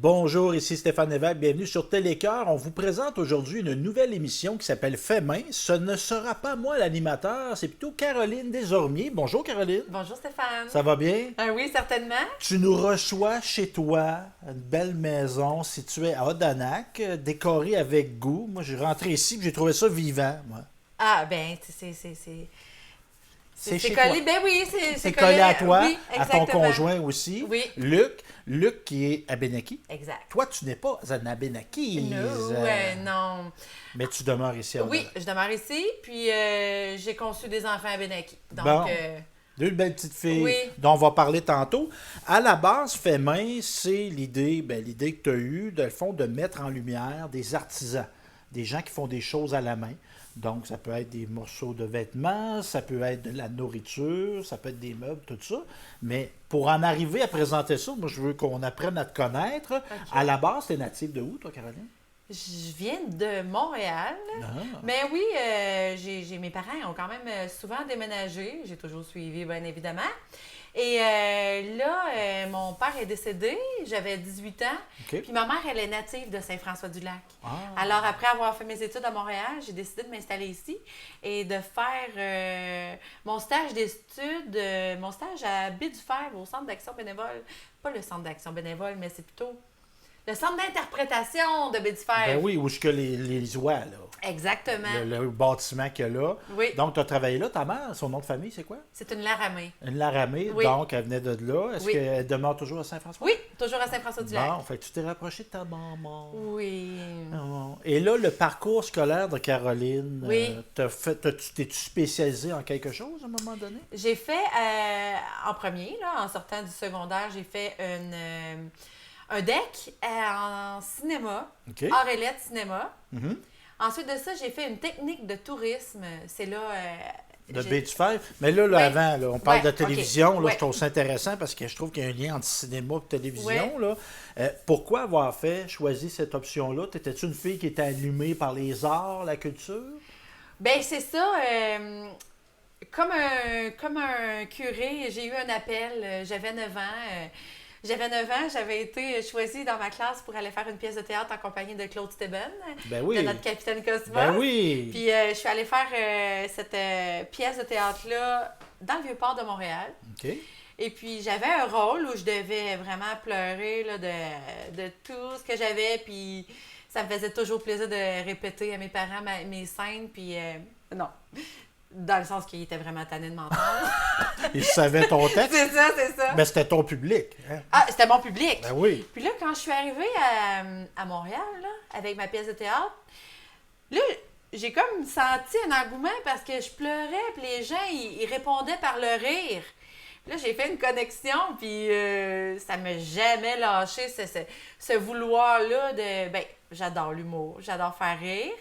Bonjour, ici Stéphane Lévesque, bienvenue sur Télécœur. On vous présente aujourd'hui une nouvelle émission qui s'appelle Fait main. Ce ne sera pas moi l'animateur, c'est plutôt Caroline Desormiers. Bonjour Caroline. Bonjour Stéphane. Ça va bien? Oui, certainement. Tu nous reçois chez toi, une belle maison située à Odanak, décorée avec goût. Moi, j'ai rentré ici et j'ai trouvé ça vivant, moi. Ah, ben, c'est chez collé. toi. Ben oui, C'est collé à toi, oui, à ton exactement. conjoint aussi. Oui. Luc qui est Abénaki. Exact. Toi, tu n'es pas un Abénakise. Non. Mais tu demeures ici à Oui, Odanak. je demeure ici, puis j'ai conçu des enfants à Benaki. Donc, Bon. Deux belles petites filles Oui. dont on va parler tantôt. À la base, Fait main, c'est l'idée que tu as eue, de le fond, de mettre en lumière des artisans, des gens qui font des choses à la main. Donc, ça peut être des morceaux de vêtements, ça peut être de la nourriture, ça peut être des meubles, tout ça. Mais pour en arriver à présenter ça, moi, je veux qu'on apprenne à te connaître. OK. À la base, tu es native de où, toi, Caroline? je viens de Montréal. Ah. Mais oui, mes parents ont quand même souvent déménagé. J'ai toujours suivi, bien évidemment. Et là, mon père est décédé, j'avais 18 ans. OK. Puis ma mère, elle est native de Saint-François-du-Lac. Ah. Alors, après avoir fait mes études à Montréal, j'ai décidé de m'installer ici et de faire mon stage d'études, mon stage à Baie-du-Fer, au Centre d'action bénévole. Pas le Centre d'action bénévole, mais c'est plutôt le Centre d'interprétation de Baie-du-Fer. Ben oui, où je que les oies, là. Exactement. Le bâtiment qu'il y a là. Oui. Donc, tu as travaillé là. Ta mère, son nom de famille, c'est quoi? C'est une Laramée. Une Laramée, Oui. donc elle venait de là. Est-ce Oui. qu'elle demeure toujours à Saint-François? Oui, toujours à Saint-François-du-Lac. Bon, fait que tu t'es rapproché de ta maman. Oui. Oh. Et là, le parcours scolaire de Caroline, Oui. t'es-tu spécialisé en quelque chose à un moment donné? J'ai fait, en premier, là, en sortant du secondaire, j'ai fait un DEC en cinéma, OK. art et lettres cinéma. Mhm. Ensuite de ça, j'ai fait une technique de tourisme. C'est là... De j'ai- Baie-du-Fer. Mais là, Ouais. avant, là, on parle Ouais, de télévision. OK. Là, Ouais. je trouve ça intéressant parce que je trouve qu'il y a un lien entre cinéma et télévision. Ouais. Là. Pourquoi avoir choisi cette option-là? T'étais-tu une fille qui était allumée par les arts, la culture? Ben c'est ça. Comme un curé, j'ai eu un appel. J'avais 9 ans. J'avais été choisie dans ma classe pour aller faire une pièce de théâtre en compagnie de Claude Steben, Ben oui. de notre capitaine Cosmos. Ben oui. Puis je suis allée faire cette pièce de théâtre-là dans le Vieux-Port de Montréal. OK. Et puis j'avais un rôle où je devais vraiment pleurer là, de tout ce que j'avais. Puis ça me faisait toujours plaisir de répéter à mes parents mes scènes. Puis non, dans le sens qu'ils étaient vraiment tannés de m'entendre. Ils savaient ton texte, c'est ça. mais c'était ton public. Hein? Ah, c'était mon public. Ben oui. Puis là, quand je suis arrivée à Montréal, là, avec ma pièce de théâtre, là, j'ai comme senti un engouement parce que je pleurais, puis les gens, ils répondaient par le rire. Là, j'ai fait une connexion, puis ça m'a jamais lâché ce vouloir-là de... Ben, j'adore l'humour, j'adore faire rire.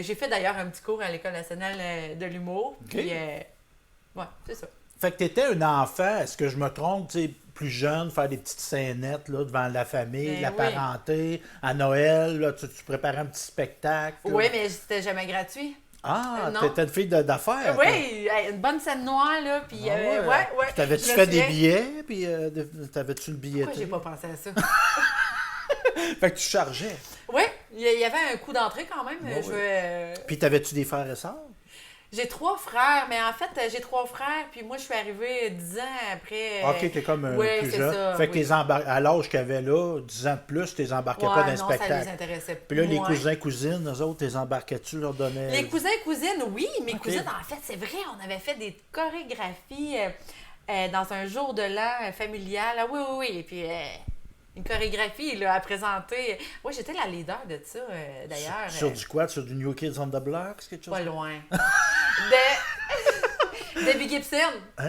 J'ai fait d'ailleurs un petit cours à l'École nationale de l'humour. OK. Puis, ouais, c'est ça. Fait que t'étais un enfant, est-ce que je me trompe, tu sais, plus jeune, faire des petites scénettes là, devant la famille, Ben la oui. parenté, à Noël, là, tu préparais un petit spectacle. là. Oui, mais c'était jamais gratuit. Ah, non. t'étais une fille d'affaires. toi. Oui, une bonne scène noire, là, puis Ah ouais. Puis t'avais-tu Je me fait des souviens- billets, puis t'avais-tu une Pourquoi billetterie? j'ai pas pensé à ça? Fait que tu chargeais. Oui, il y avait un coup d'entrée quand même. Bon, Je- Puis t'avais-tu des frères et sœurs? J'ai 3 frères, mais en fait, j'ai 3 frères, puis moi, je suis arrivée 10 ans après. Ok, t'es comme ouais, plus c'est jeune. ça, Fait que oui. à l'âge qu'il y avait là, 10 ans de plus, t'es embarquais Ouais, pas dans un non, ça les spectacle. intéressait Puis là, les moins. cousins, cousines, eux autres, t'es embarquais-tu, leur donnais... Les cousins et cousines, oui. Mes Ok. cousines, en fait, c'est vrai, on avait fait des chorégraphies dans un jour de l'an familial. Ah oui. Et puis, une chorégraphie là, à présenter. Oui, j'étais la leader de ça, d'ailleurs. Sur du quoi? Sur du New Kids on the Block? Quelque chose? Pas loin. Debbie Gibson. Ah,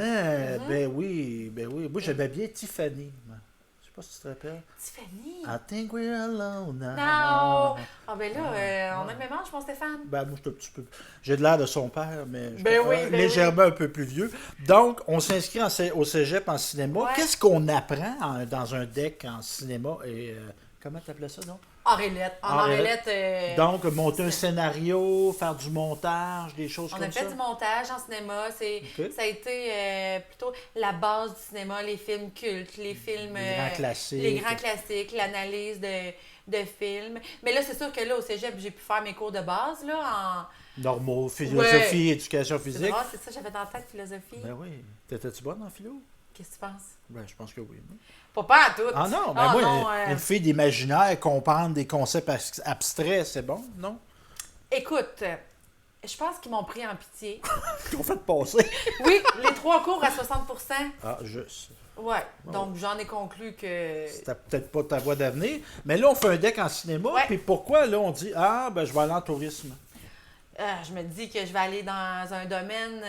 ben oui. Moi, j'aimais bien Tiffany. Moi. Je sais pas si tu te rappelles. Tiffany. I think we're alone now. Non! Ah ben là, on a le même âge, mon Stéphane. Ben, moi, je suis un petit peu... J'ai de l'air de son père, mais je Ben suis oui, ben légèrement un peu plus vieux. Donc, on s'inscrit au cégep en cinéma. Ouais. Qu'est-ce qu'on apprend dans un deck en cinéma? Et comment tu appelais ça, donc? En Orélette. Donc, monter un scénario, faire du montage, des choses On comme ça. a fait du montage en cinéma. Ça a été plutôt la base du cinéma, les films cultes, les films... Les grands classiques. Les grands classiques, l'analyse de films. Mais là, c'est sûr que là, au cégep, j'ai pu faire mes cours de base, là, Normaux, philosophie, éducation C'est physique. drôle, c'est ça, j'avais dans la tête philosophie. Ben oui. T'étais-tu bonne en philo? Qu'est-ce que tu penses? Ben, je pense que oui. Pas à tout. Ah non, ben moi, une fille d'imaginaire, comprendre des concepts abstraits, c'est bon, non? Écoute, je pense qu'ils m'ont pris en pitié. Ils ont fait passer. Oui, les 3 cours à 60%. Ah, juste. Ouais, donc j'en ai conclu que... C'était peut-être pas ta voie d'avenir. Mais là, on fait un deck en cinéma. Ouais. Puis pourquoi, là, on dit, je vais aller en tourisme? Je me dis que je vais aller dans un domaine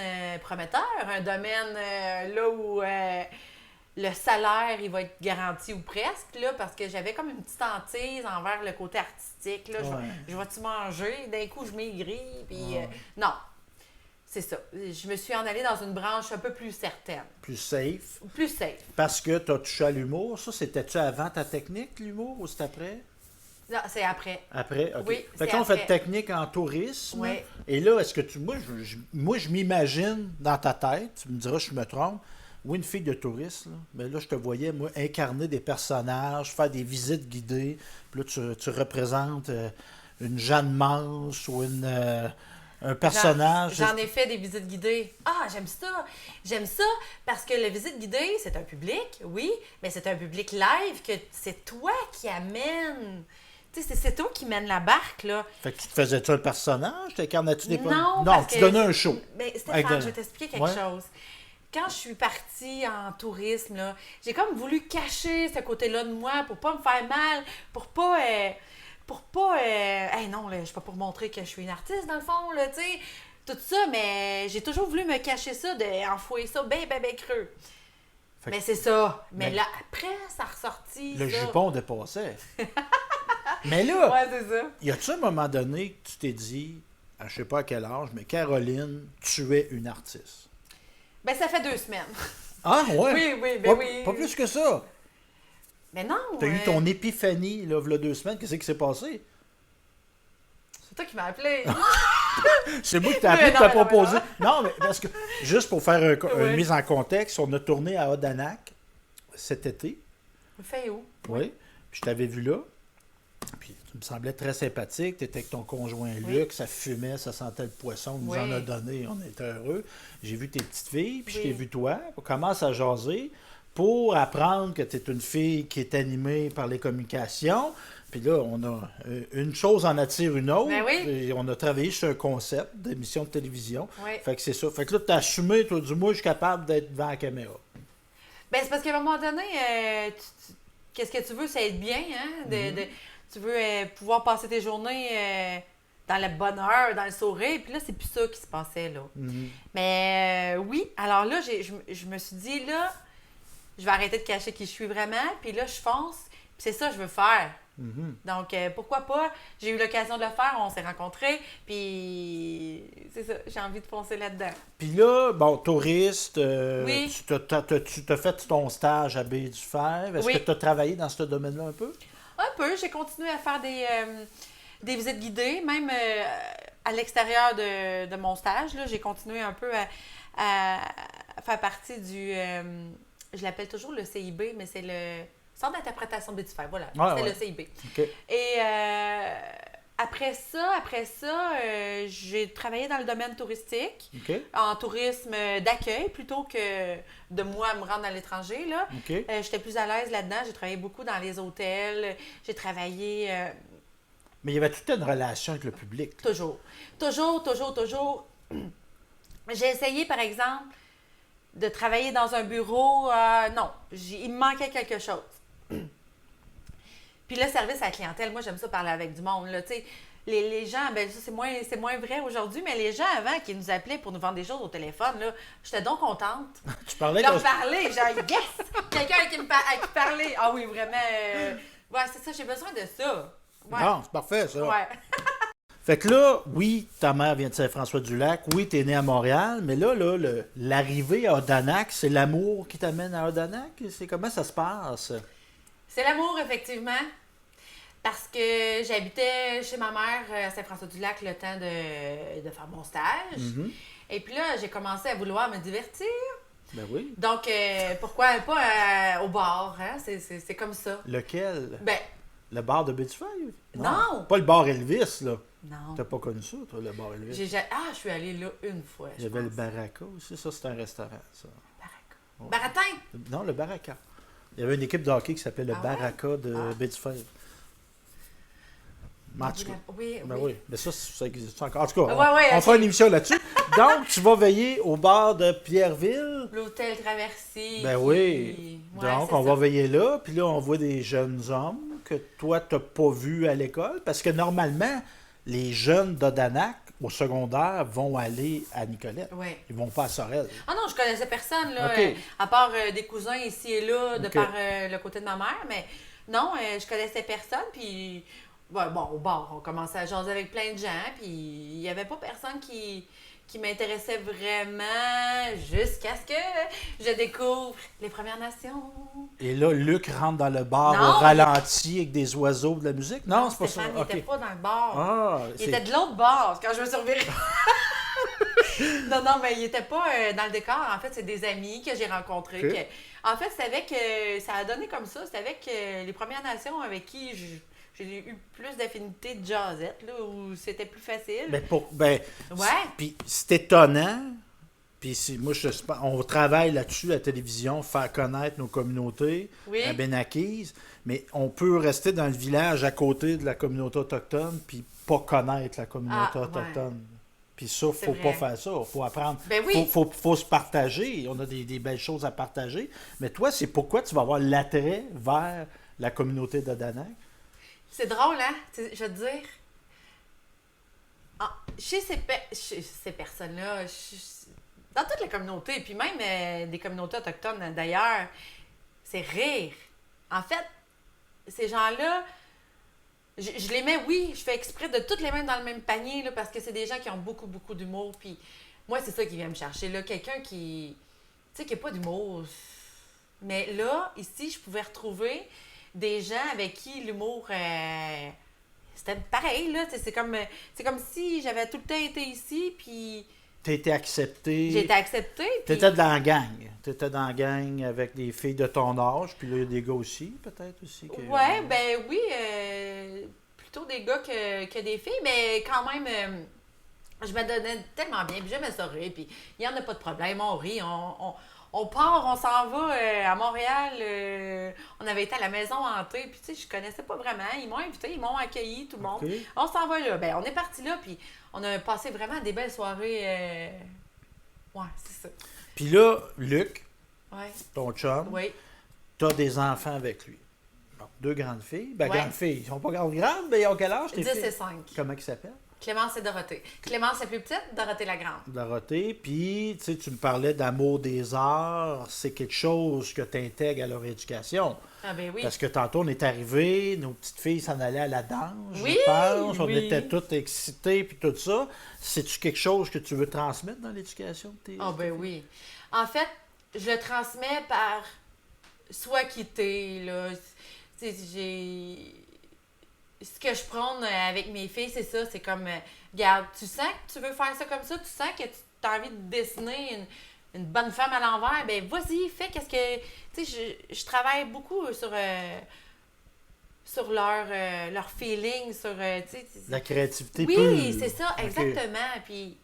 prometteur, un domaine là où le salaire il va être garanti ou presque, là, parce que j'avais comme une petite hantise envers le côté artistique. Là, je vais-tu manger? D'un coup, je maigris. Puis, non, c'est ça. Je me suis en allée dans une branche un peu plus certaine. Plus safe. Plus safe. Parce que tu as touché à l'humour. Ça, c'était-tu avant ta technique, l'humour, ou c'est après? Non, c'est après. Après, OK. Oui, Fait que c'est là, on fait après. technique en tourisme. Oui. Et là, est-ce que tu... Moi, je m'imagine dans ta tête, tu me diras si je me trompe, oui, une fille de touriste, là, mais là, je te voyais, moi, incarner des personnages, faire des visites guidées. Puis là, tu représentes une Jeanne Mance ou un personnage. J'en ai fait des visites guidées. Ah, j'aime ça. J'aime ça parce que la visite guidée, c'est un public, oui, mais c'est un public live que c'est toi qui amène. Tu sais, c'est toi qui mène la barque, là. Fait que tu te faisais-tu un personnage? T'incarnais-tu des Non, non, parce tu que donnais un show. Mais Avec Stéphane, je vais t'expliquer quelque Ouais. chose. Quand je suis partie en tourisme, là, j'ai comme voulu cacher ce côté-là de moi pour pas me faire mal, pour pas... hey, non, là, je suis pas pour montrer que je suis une artiste, dans le fond, là, tu sais. Tout ça, mais j'ai toujours voulu me cacher ça, d'enfouir ça bien creux. Fait Mais c'est ça. Mais mais- là, après, ça a ressorti, Le ça. jupon dépassait. Mais là, Ouais, c'est ça. y a-tu un moment donné que tu t'es dit, à je sais pas à quel âge, mais Caroline, tu es une artiste? Ben, ça fait 2 semaines. Ah, ouais? Oui, Pas, oui. pas plus que ça. Mais non. T'as eu ton épiphanie, là, v'là 2 semaines. Qu'est-ce qui s'est passé? C'est toi qui m'as appelé. C'est moi qui t'ai appelé Mais pour non, te mais non, proposer. mais Non, mais parce que, juste pour faire une Ouais. mise en contexte, on a tourné à Odanak cet été. Fait où? Oui. Puis je t'avais vu là. Puis tu me semblais très sympathique. Tu étais avec ton conjoint Luc, ça fumait, ça sentait le poisson. Il nous Oui. en a donné, on était heureux. J'ai vu tes petites filles, puis je Oui. t'ai vu toi. On commence à jaser pour apprendre que tu es une fille qui est animée par les communications. Puis là, on a une chose en attire une autre. Ben oui. Et on a travaillé sur un concept d'émission de télévision. Oui. Fait que c'est ça. Fait que là, tu as assumé, toi, du moins, je suis capable d'être devant la caméra. Ben, c'est parce qu'à un moment donné, qu'est-ce que tu veux, c'est être bien, hein? Tu veux pouvoir passer tes journées dans le bonheur, dans le sourire, puis là, c'est plus ça qui se passait, là. Mhm. Mais oui, alors là, je me suis dit, là, je vais arrêter de cacher qui je suis vraiment, puis là, je fonce, puis c'est ça que je veux faire. Mhm. Donc, pourquoi pas? J'ai eu l'occasion de le faire, on s'est rencontrés, puis c'est ça, j'ai envie de foncer là-dedans. Puis là, bon, touriste, Oui. tu t'as fait ton stage à Baie du Fer. Est-ce Oui. que tu as travaillé dans ce domaine-là un peu? Un peu, j'ai continué à faire des visites guidées, même à l'extérieur de mon stage. Là, j'ai continué un peu à faire partie du... je l'appelle toujours le CIB, mais c'est le Centre d'interprétation de Baie du Fer. Voilà, Ouais, c'est ouais. le CIB. OK. Et après ça, j'ai travaillé dans le domaine touristique, OK. en tourisme d'accueil, plutôt que de moi me rendre à l'étranger, là. OK. J'étais plus à l'aise là-dedans. J'ai travaillé beaucoup dans les hôtels. J'ai travaillé Mais il y avait toute une relation avec le public. là. toujours. J'ai essayé, par exemple, de travailler dans un bureau. Non, il me manquait quelque chose. Puis le service à la clientèle, moi, j'aime ça parler avec du monde. Là, tu sais. Les gens, ben ça, c'est moins vrai aujourd'hui, mais les gens avant qui nous appelaient pour nous vendre des choses au téléphone, là, j'étais donc contente. Tu parlais Leur comme... parler, genre, yes! Quelqu'un qui à qui parler. Ah oui, vraiment. Ouais, c'est ça, j'ai besoin de ça. Ouais. Non, c'est parfait, ça. Ouais. Fait que là, oui, ta mère vient de Saint-François-du-Lac. Oui, t'es né à Montréal. Mais là, l'arrivée à Odanak, c'est l'amour qui t'amène à Odanak? C'est comment ça se passe? C'est l'amour, effectivement. Parce que j'habitais chez ma mère à Saint-François-du-Lac le temps de faire mon stage. Mhm. Et puis là, j'ai commencé à vouloir me divertir. Ben oui. Donc, pourquoi pas au bar, hein? C'est comme ça. Lequel? Ben, Le bar de Betty-Feuille? Non. Pas le bar Elvis, là. non. T'as pas connu ça, toi, le bar Elvis? Je suis allée là une fois. Il y avait le Baraka aussi, ça, c'est un restaurant, ça. Ouais. Baratin! Non, le Baraka. Il y avait une équipe de hockey qui s'appelait le Ah ouais? Baraka de Ah. Betty-Feuille. Mais en tout cas, Oui, ben oui. oui, mais ça existe encore. En tout cas, Ouais, on ok. fera une émission là-dessus. Donc, tu vas veiller au bar de Pierreville. L'hôtel Traversée. Ben puis- oui. Ouais, Donc, c'est on ça. va veiller là. Puis là, on voit des jeunes hommes que toi, t'as pas vus à l'école. Parce que normalement, les jeunes d'Odanak, au secondaire, vont aller à Nicolette. Ouais. Ils vont pas à Sorel. Ah non, je connaissais personne, là, Ok. à part des cousins ici et là, de Ok. par le côté de ma mère, mais non, je connaissais personne, puis ouais, bon, au bar, on commençait à jaser avec plein de gens, puis il n'y avait pas personne qui m'intéressait vraiment jusqu'à ce que je découvre les Premières Nations. Et là, Luc rentre dans le bar Non, au ralenti avec des oiseaux de la musique. Non, c'est pas ça. Stéphane, il Ok. n'était pas dans le bar. Ah, Il c'est- était de l'autre bar, quand je me suis revirée. Non, mais il était pas dans le décor. En fait, c'est des amis que j'ai rencontrés. Ok. En fait, c'est avec... ça a donné comme ça. C'est avec les Premières Nations avec qui j'ai eu plus d'affinité de jazzette, là, où c'était plus facile. Ben, Ouais. puis c'est étonnant. Puis moi, on travaille là-dessus, la télévision, faire connaître nos communautés Oui. à Benakis. Mais on peut rester dans le village à côté de la communauté autochtone puis pas connaître la communauté Ah, ouais. autochtone. Puis ça, C'est faut pas vrai. faire ça. Faut apprendre. Ben oui. Faut se partager. On a des belles choses à partager. Mais toi, c'est pourquoi tu vas avoir l'attrait vers la communauté d'Odanak. C'est drôle, hein? Je veux te dire. Chez ces personnes-là, dans toute la communauté, puis même des communautés autochtones d'ailleurs, c'est rire. En fait, ces gens-là, je les mets, oui, je fais exprès de toutes les mettre dans le même panier, là, parce que c'est des gens qui ont beaucoup, beaucoup d'humour. Puis moi, c'est ça qui vient me chercher, là. Quelqu'un qui, tu sais, qui n'a pas d'humour. Mais là, ici, je pouvais retrouver des gens avec qui l'humour, c'était pareil, là. C'est comme si j'avais tout le temps été ici, puis Tu été accepté. j'ai été acceptée. Tu Puis... étais dans la gang. Tu étais dans la gang avec des filles de ton âge, puis là, il y a des gars aussi, peut-être aussi. Ouais, ben oui, plutôt des gars que des filles, mais quand même, je me donnais tellement bien, puis j'aimais ça rire, puis il n'y en a pas de problème, on rit, on part, on s'en va à Montréal, on avait été à la maison hantée, puis tu sais, je connaissais pas vraiment, ils m'ont invité, ils m'ont accueilli, tout le monde. Ok. On s'en va là, ben on est parti là, puis on a passé vraiment des belles soirées, ouais, c'est ça. Puis là, Luc, Ouais, ton chum, oui, t'as des enfants avec lui. Bon, 2 grandes filles. Ben, Ouais. grandes filles. Ils sont pas grandes, mais ils ont quel âge, tes 10 filles? et 5. Comment ils s'appellent? Clémence et Dorothée. Clémence est plus petite, Dorothée la grande. Dorothée. Puis, tu sais, tu me parlais d'amour des arts. C'est quelque chose que tu intègres à leur éducation. Ah ben oui. Parce que tantôt, on est arrivé, nos petites filles s'en allaient à la danse, Oui, je pense. On oui. était toutes excitées, puis tout ça. C'est-tu quelque chose que tu veux transmettre dans l'éducation de tes Ah ben oui. En fait, je le transmets par soit quitter, là. Tu sais, ce que je prône avec mes filles, c'est ça. C'est comme, regarde, tu sens que tu veux faire ça comme ça, tu sens que tu as envie de dessiner une bonne femme à l'envers, ben vas-y, fais qu'est-ce que... Tu sais, je travaille beaucoup sur leur feeling, sur... tu sais, La créativité oui, pure. c'est ça, Ok. exactement. Puis,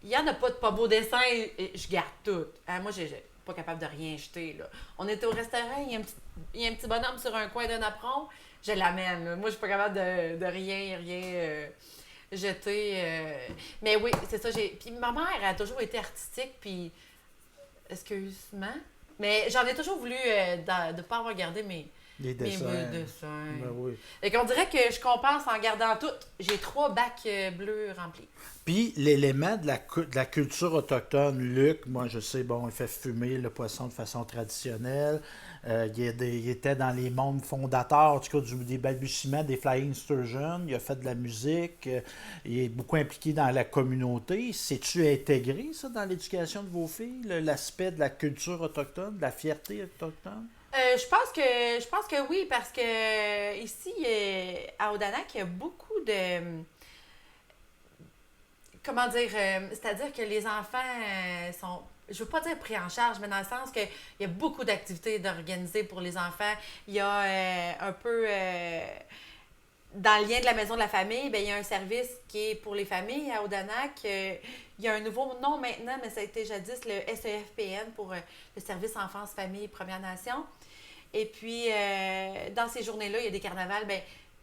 il n'y en a pas de pas beaux dessins, et je garde tout. Hein, moi, j'ai pas capable de rien jeter, là. On était au restaurant, il y a un petit bonhomme sur un coin d'un apron, je l'amène, là. Moi, je suis pas capable de rien jeter. Mais oui, c'est ça. Puis ma mère a toujours été artistique, puis... Excuse-moi. Mais j'en ai toujours voulu de ne pas avoir gardé mes Les dessins. dessins. Ben oui. Fait qu'on dirait que je compense en gardant tout. J'ai 3 bacs bleus remplis. Puis l'élément de la culture autochtone, Luc, moi je sais, bon, il fait fumer le poisson de façon traditionnelle. Il était dans les membres fondateurs, en tout cas, des balbutiements des Flying Sturgeon. Il a fait de la musique. Il est beaucoup impliqué dans la communauté. C'est-tu intégré, ça, dans l'éducation de vos filles, l'aspect de la culture autochtone, de la fierté autochtone? Je pense que oui, parce que ici, à Odanak, il y a beaucoup de... Comment dire? C'est-à-dire que les enfants sont... Je veux pas dire pris en charge, mais dans le sens qu'il y a beaucoup d'activités d'organiser pour les enfants. Il y a un peu... dans le lien de la maison de la famille, bien, il y a un service qui est pour les familles à Odanak. Il y a un nouveau nom maintenant, mais ça a été jadis le SEFPN pour le service enfance, famille, Première Nation. Et puis, dans ces journées-là, il y a des carnavals. Bien,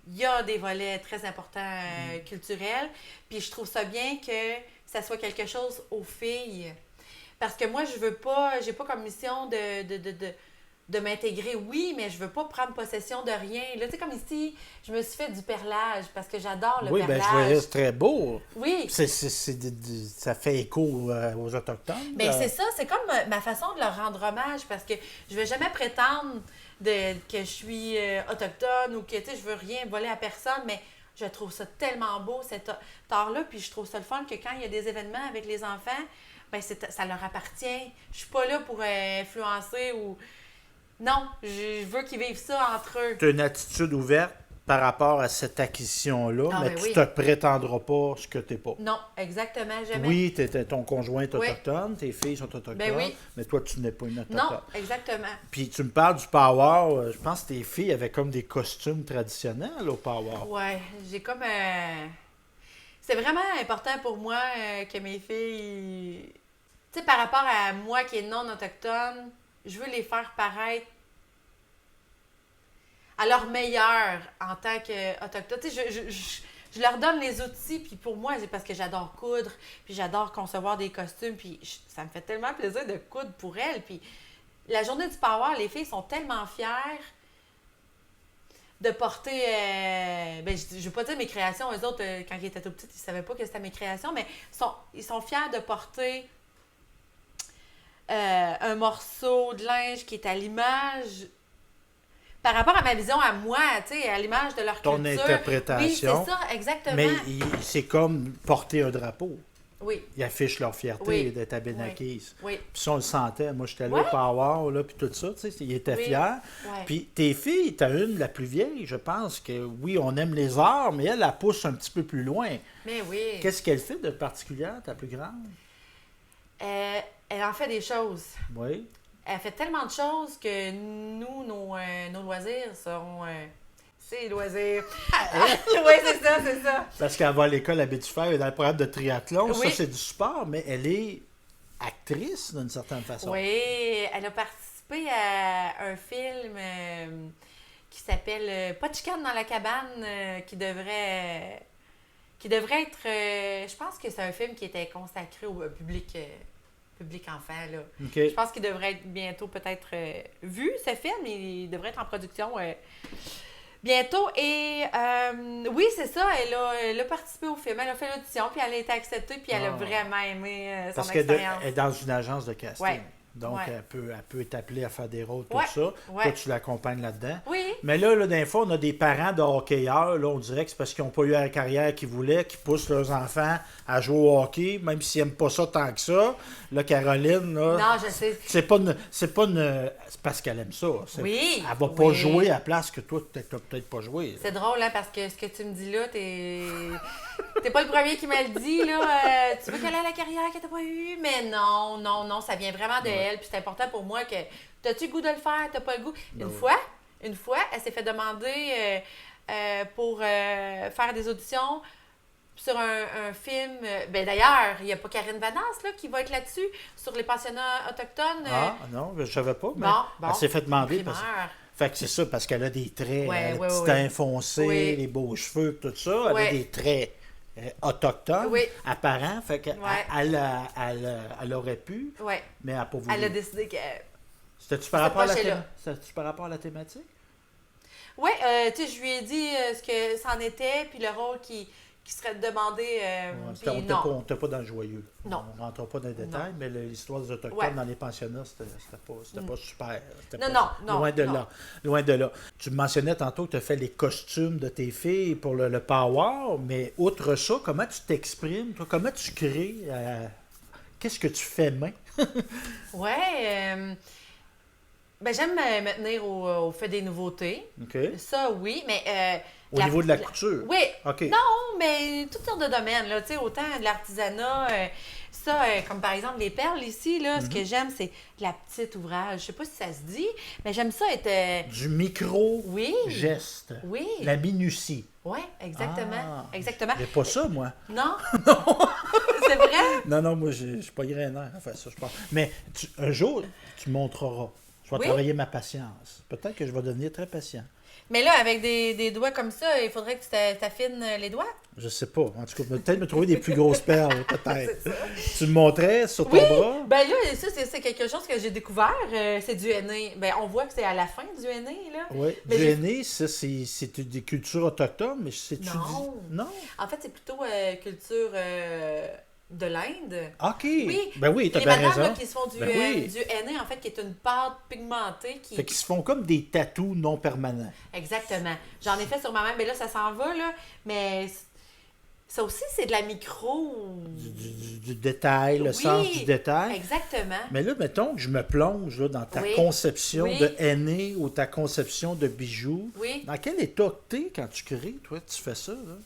il y a des volets très importants culturels. Puis, je trouve ça bien que ça soit quelque chose aux filles. Parce que moi, je veux pas, j'ai pas comme mission de m'intégrer, oui, mais je veux pas prendre possession de rien. Là, tu sais, comme ici, je me suis fait du perlage parce que j'adore le Oui, perlage. bien, je voyais, c'est très beau. Oui. Ça fait écho aux Autochtones. Bien, c'est ça, c'est comme ma façon de leur rendre hommage parce que je vais jamais prétendre que je suis autochtone ou que, tu sais, je veux rien voler à personne, mais je trouve ça tellement beau, cet art-là, puis je trouve ça le fun que quand il y a des événements avec les enfants, bien, ça leur appartient. Je suis pas là pour influencer ou... Non, je veux qu'ils vivent ça entre eux. Tu as une attitude ouverte par rapport à cette acquisition-là, Ah, mais ben tu oui. te prétendras pas ce que tu n'es pas. Non, exactement, jamais. Oui, ton conjoint est autochtone, tes filles sont autochtones, Ben oui. mais toi, tu n'es pas une autochtone. Non, exactement. Puis tu me parles du power, je pense que tes filles avaient comme des costumes traditionnels au power. Ouais, j'ai comme... C'est vraiment important pour moi que mes filles... Tu sais, par rapport à moi qui est non autochtone, je veux les faire paraître à leur meilleur en tant qu'autochtone. Tu sais, je leur donne les outils, puis pour moi, c'est parce que j'adore coudre, puis j'adore concevoir des costumes, puis ça me fait tellement plaisir de coudre pour elles. Puis la journée du power, les filles sont tellement fières de porter... ben, je ne veux pas dire mes créations. Eux autres, quand ils étaient tout petites, ils ne savaient pas que c'était mes créations, mais ils sont fiers de porter un morceau de linge qui est à l'image... Par rapport à ma vision à moi, tu sais, à l'image de leur Ton culture. interprétation. Oui, c'est ça, exactement. Mais c'est comme porter un drapeau. Oui, Ils affichent leur fierté Oui. d'être à Benakis. oui, Puis ça, on le sentait. Moi, j'étais là Ouais. au Power, là, puis tout ça, tu sais, ils étaient Oui. fiers. ouais. Puis tes filles, t'as une, la plus vieille, je pense que, oui, on aime les arts, mais elle pousse un petit peu plus loin. Mais oui. Qu'est-ce qu'elle fait de particulier, ta plus grande? Elle en fait des choses. Oui. Elle fait tellement de choses que nous, nos loisirs seront... c'est loisirs. Oui, c'est ça, c'est ça. Parce qu'elle va à l'école à Baie-du-Fer, elle est dans le programme de triathlon. Ça, Oui. c'est du sport, mais elle est actrice d'une certaine façon. Oui, elle a participé à un film qui s'appelle Pas de chicane dans la cabane, qui devrait être... je pense que c'est un film qui était consacré au public enfant, là. OK. Je pense qu'il devrait être bientôt peut-être vu, ce film. Il devrait être en production bientôt. Et oui, c'est ça. Elle a participé au film. Elle a fait l'audition, puis elle a été acceptée, puis elle a vraiment aimé son Parce qu'elle expérience. est dans une agence de casting. Ouais. Donc, Ouais. elle peut être appelée à faire des rôles, tout Ouais. ça. Ouais. Toi, tu l'accompagnes là-dedans. Oui, Mais là, des fois, on a des parents de hockeyeurs, là, on dirait que c'est parce qu'ils n'ont pas eu la carrière qu'ils voulaient, qui poussent leurs enfants à jouer au hockey, même s'ils n'aiment pas ça tant que ça. Là, Caroline, là, non, je sais. c'est parce qu'elle aime ça. Oui, Elle va pas oui. jouer à la place que toi, tu n'as peut-être pas joué. C'est drôle, hein, parce que ce que tu me dis là, t'es pas le premier qui me le dit, là. Tu veux qu'elle ait la carrière que t'as pas eue? Mais non, ça vient vraiment de elle. Puis c'est important pour moi que t'as-tu le goût de le faire? T'as pas le goût? Une fois, elle s'est fait demander pour faire des auditions sur un film. Ben d'ailleurs, il n'y a pas Karine Vanasse là, qui va être là-dessus, sur les pensionnats autochtones. Ah, non, je savais pas, mais bon, elle s'est fait demander. primeur. Fait que c'est ça, parce qu'elle a des traits, Ouais, le ouais, petit ouais. teint foncé, Oui. les beaux cheveux, tout ça. Elle a Ouais. des traits autochtones, Oui. apparents. Fait qu'elle Ouais. elle aurait pu, Ouais. mais elle n'a pas voulu. Elle a décidé que. C'était-tu par, Cette rapport à la prochaine-là. C'était-tu par rapport à la thématique? Oui, tu sais, je lui ai dit ce que c'en était, puis le rôle qui serait demandé. Puis On non. n'était pas dans le joyeux. Non. On ne rentre pas dans les détails, mais l'histoire des Autochtones Ouais. dans les pensionnats, c'était pas super. C'était Non, pas- non, Loin de non. là. Loin de là. Tu me mentionnais tantôt que tu as fait les costumes de tes filles pour le Power, mais outre ça, comment tu t'exprimes? Toi, comment tu crées? Qu'est-ce que tu fais main? Ouais. Ben, j'aime me tenir au fait des nouveautés. OK. Ça, oui, mais... Au niveau de la couture? Oui. OK. Non, mais toutes sortes de domaines, là. Tu sais, autant de l'artisanat, comme par exemple les perles ici, là, ce que j'aime, c'est la petite ouvrage. Je sais pas si ça se dit, mais j'aime ça être... Du Oui. micro-geste. Oui. La minutie. Oui, exactement. Ah, Exactement. j'ai pas ça, moi. Non? C'est vrai? Non, moi, je suis pas grainaire à faire ça, je pense. Mais un jour, tu me montreras. Je vais Oui. travailler ma patience. Peut-être que je vais devenir très patient. Mais là, avec des doigts comme ça, il faudrait que tu t'affines les doigts? Je sais pas. En tout cas, peut-être me trouver des plus grosses perles, peut-être. Tu me montrais sur ton Oui! bras? Ben là, ça, c'est quelque chose que j'ai découvert. C'est du henné. Ben, on voit que c'est à la fin du henné, là. Oui. Mais Du j'ai- henné, ça, c'est des cultures autochtones, mais c'est-tu Non. Non? En fait, c'est plutôt culture de l'Inde. OK. Oui. Ben oui, t'as Les bien madames raison. là, qui se font Ben oui. du henné, en fait, qui est une pâte pigmentée qui... Fait qu'ils se font comme des tatous non permanents. Exactement. J'en ai fait sur ma main, mais là, ça s'en va, là. Mais ça aussi, c'est de la micro... Du détail, le Oui, sens du détail. Exactement. Mais là, mettons que je me plonge là, dans ta Oui. conception Oui. de henné ou ta conception de bijoux. Oui. Dans quel état que t'es quand tu crées, toi, tu fais ça, là?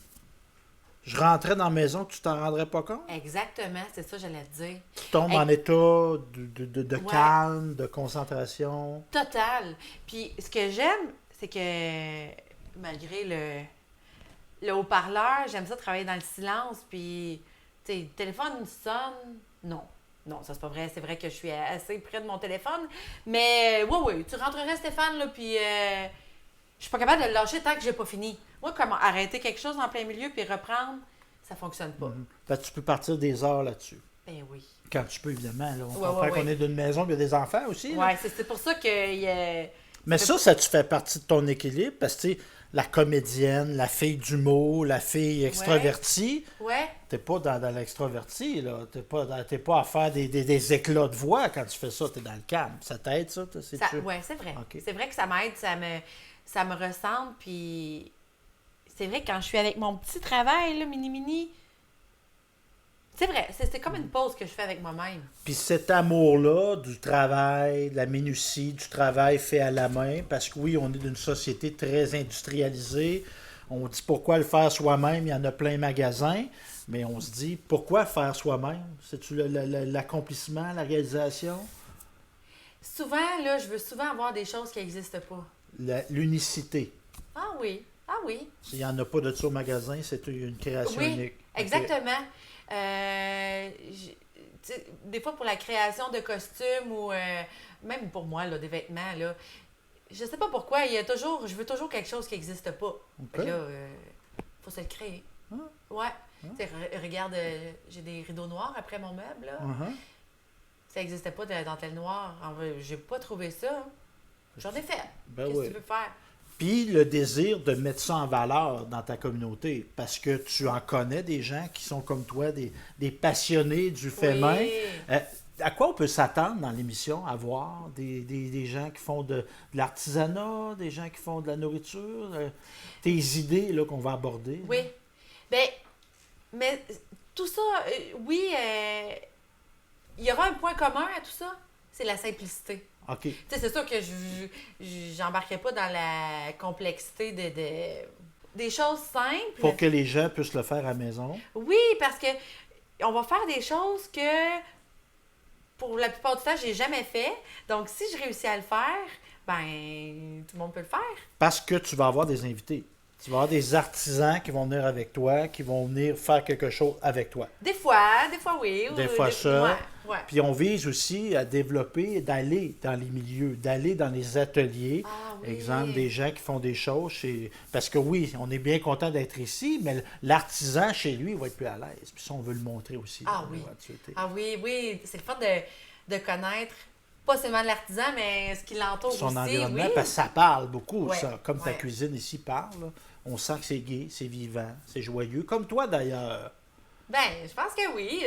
Je rentrais dans la maison que tu t'en rendrais pas compte? Exactement, c'est ça que j'allais te dire. Tu tombes Hey. en état de Ouais. calme, de concentration. Total. Puis ce que j'aime, c'est que malgré le haut-parleur, j'aime ça travailler dans le silence. Puis, tu sais, le téléphone sonne. Non. Non, ça c'est pas vrai. C'est vrai que je suis assez près de mon téléphone. Mais oui, tu rentrerais, Stéphane, là, puis je suis pas capable de le lâcher tant que j'ai pas fini. Moi, comme arrêter quelque chose en plein milieu puis reprendre, ça fonctionne pas. Fait que tu peux partir des heures là-dessus. Ben oui. Quand tu peux, évidemment. Là. On Ouais, comprend ouais, qu'on ouais. est d'une maison qui a des enfants aussi. là. Ouais, c'est pour ça que... Mais ça tu fais partie de ton équilibre parce que, tu sais, la comédienne, la fille d'humour, la fille extravertie, Ouais. t'es pas dans l'extraverti, là. T'es pas à faire des éclats de voix quand tu fais ça, t'es dans le calme. Ça t'aide, ça? Ouais, c'est vrai. Ok. C'est vrai que ça m'aide, ça me ressemble, puis c'est vrai que quand je suis avec mon petit travail, là, mini, c'est vrai, c'est comme une pause que je fais avec moi-même. Puis cet amour-là du travail, de la minutie, du travail fait à la main, parce que oui, on est d'une société très industrialisée. On dit pourquoi le faire soi-même, il y en a plein de magasins, mais on se dit pourquoi faire soi-même? C'est-tu l'accomplissement, la réalisation? Souvent, là, je veux souvent avoir des choses qui n'existent pas. L'unicité. Ah oui, ah oui. S'il n'y en a pas de ça au magasin, c'est une création Oui, unique. exactement. Tu sais, des fois, pour la création de costumes ou même pour moi, là, des vêtements, là, je sais pas pourquoi, je veux toujours quelque chose qui n'existe pas. OK. Fait que là, faut se le créer. Ah. Ouais. Tu sais, regarde, j'ai des rideaux noirs après mon meuble, là. Uh-huh. Ça n'existait pas de dentelle noire. J'ai pas trouvé ça. J'en ai fait. Ben Qu'est-ce oui. que tu veux faire? Puis le désir de mettre ça en valeur dans ta communauté, parce que tu en connais des gens qui sont comme toi, des passionnés du fait main. Oui. À quoi on peut s'attendre dans l'émission à voir des gens qui font de l'artisanat, des gens qui font de la nourriture, tes idées là, qu'on va aborder? Oui. Ben, mais tout ça, oui, il y aura un point commun à tout ça, c'est la simplicité. OK. Tu sais, c'est sûr que j'embarquerai pas dans la complexité des choses simples. Pour que les gens puissent le faire à la maison. Oui, parce que on va faire des choses que pour la plupart du temps, j'ai jamais fait. Donc, si je réussis à le faire, ben tout le monde peut le faire. Parce que tu vas avoir des invités. Tu vas avoir des artisans qui vont venir avec toi, qui vont venir faire quelque chose avec toi. Des fois oui. Des fois ça. Ouais. Puis on vise aussi à développer, d'aller dans les milieux, d'aller dans les ateliers. Ah oui. Exemple, des gens qui font des choses chez... Parce que oui, on est bien content d'être ici, mais l'artisan chez lui, il va être plus à l'aise. Puis ça, on veut le montrer aussi. Ah dans oui. la activité. Ah oui, c'est le fun de connaître pas seulement l'artisan, mais ce qui l'entoure aussi. Son environnement, oui. parce que ça parle beaucoup, Ouais, ça. Comme ta ouais. cuisine ici parle. Là. On sent que c'est gai, c'est vivant, c'est joyeux. Comme toi, d'ailleurs. Ben, je pense que oui.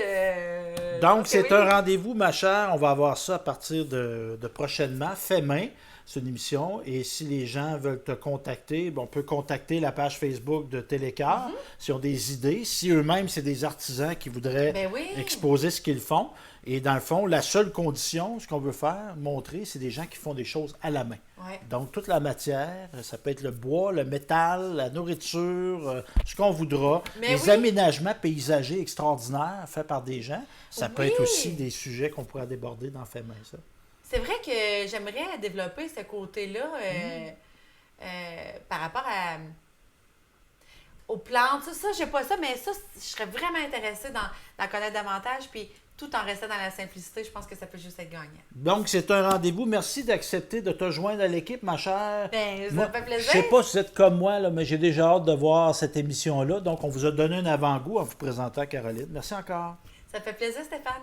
Donc, que c'est oui. un rendez-vous, ma chère. On va avoir ça à partir de prochainement. Fait main. C'est une émission. Et si les gens veulent te contacter, on peut contacter la page Facebook de Télécar s'ils ont des idées. Si eux-mêmes, c'est des artisans qui voudraient exposer ce qu'ils font. Et dans le fond, la seule condition, ce qu'on veut faire, montrer, c'est des gens qui font des choses à la main. Ouais. Donc, toute la matière, ça peut être le bois, le métal, la nourriture, ce qu'on voudra. Les aménagements paysagers extraordinaires faits par des gens, ça peut être aussi des sujets qu'on pourrait déborder dans Fait main, ça. C'est vrai que j'aimerais développer ce côté-là par rapport aux plantes. Ça, j'ai pas ça, mais ça, je serais vraiment intéressée d'en connaître davantage. Puis, tout en restant dans la simplicité, je pense que ça peut juste être gagnant. Donc, c'est un rendez-vous. Merci d'accepter de te joindre à l'équipe, ma chère. Bien, ça fait plaisir. Je sais pas si vous êtes comme moi, là, mais j'ai déjà hâte de voir cette émission-là. Donc, on vous a donné un avant-goût en vous présentant Caroline. Merci encore. Ça fait plaisir, Stéphane.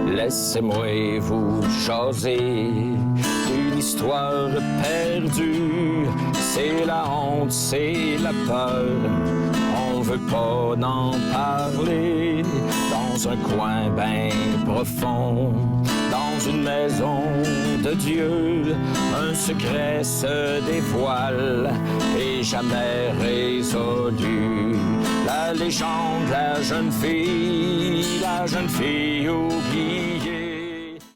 Laissez-moi vous jaser d'une histoire perdue. C'est la honte, c'est la peur, on veut pas en parler. Dans un coin bien profond, dans une maison de Dieu, un secret se dévoile et jamais résolu. La légende, la jeune fille oubliée.